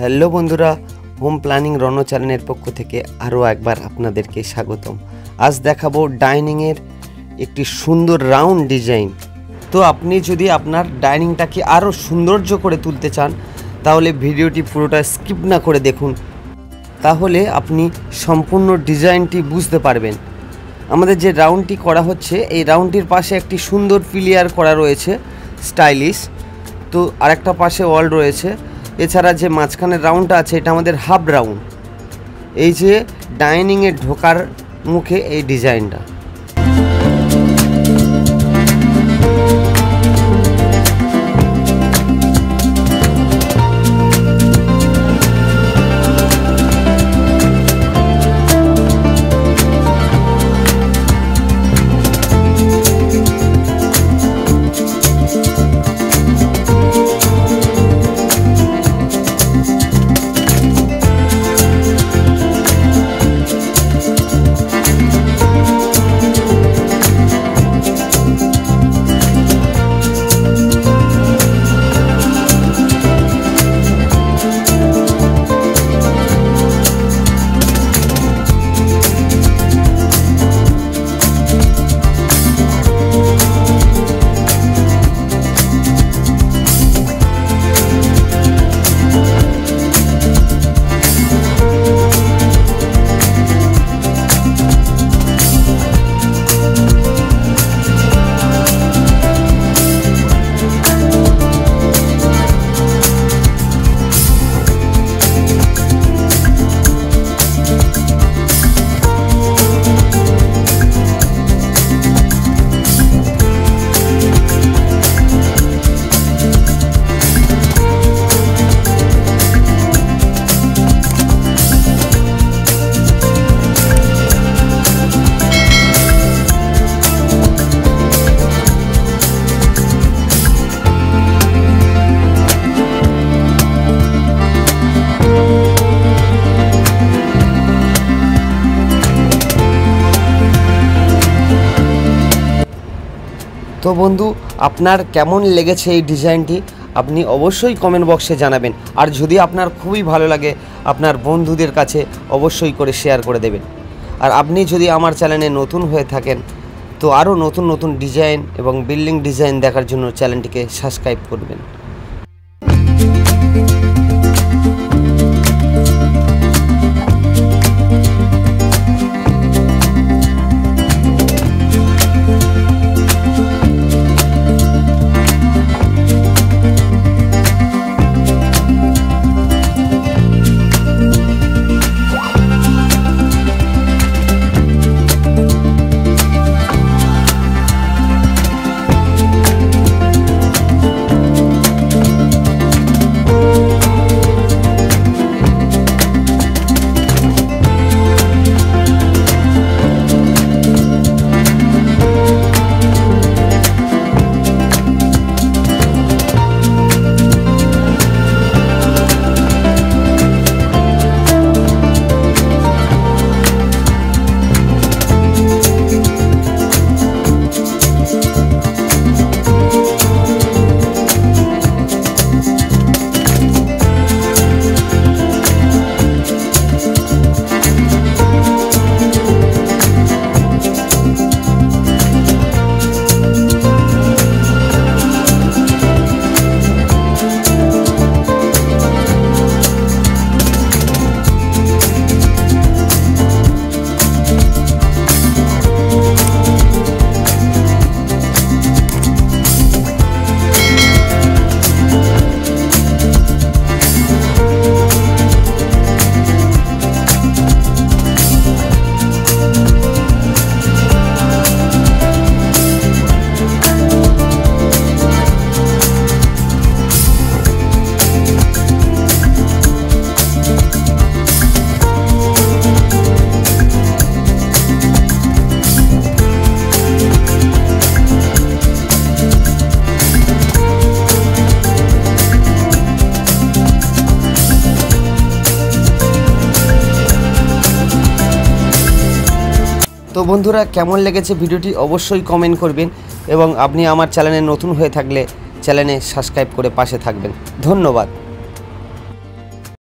Hello বন্ধুরা, home planning রণ চ্যানেলের পক্ষ থেকে আরও একবার আপনাদেরকে স্বাগতম। আজ দেখাবো ডাইনিংয়ের একটি সুন্দর রাউন্ড ডিজাইন। তো আপনি যদি আপনার ডাইনিংটাকে আরও সৌন্দর্য করে তুলতে চান তাহলে ভিডিওটি পুরোটা স্কিপ না করে দেখুন, তাহলে আপনি সম্পূর্ণ ডিজাইনটি বুঝতে পারবেন। আমাদের যে রাউন্ডটি করা হচ্ছে, এই রাউন্ডটির পাশে একটি সুন্দর পিলিয়ার করা রয়েছে স্টাইলিশ, তো আরেকটা পাশে ওয়াল রয়েছে। এছাড়া যে মাঝখানের রাউন্ডটা আছে এটা আমাদের হাফ রাউন্ড। এই যে ডাইনিংয়ে ঢোকার মুখে এই ডিজাইনটা। তো বন্ধু, আপনার কেমন লেগেছে এই ডিজাইনটি আপনি অবশ্যই কমেন্ট বক্সে জানাবেন। আর যদি আপনার খুবই ভালো লাগে আপনার বন্ধুদের কাছে অবশ্যই করে শেয়ার করে দেবেন। আর আপনি যদি আমার চ্যানেলে নতুন হয়ে থাকেন তো আরও নতুন নতুন ডিজাইন এবং বিল্ডিং ডিজাইন দেখার জন্য চ্যানেলটিকে সাবস্ক্রাইব করবেন। তো বন্ধুরা, কেমন লেগেছে ভিডিওটি অবশ্যই কমেন্ট করবেন এবং আপনি আমার চ্যানেলে নতুন হয়ে থাকলে চ্যানেলে সাবস্ক্রাইব করে পাশে থাকবেন। ধন্যবাদ।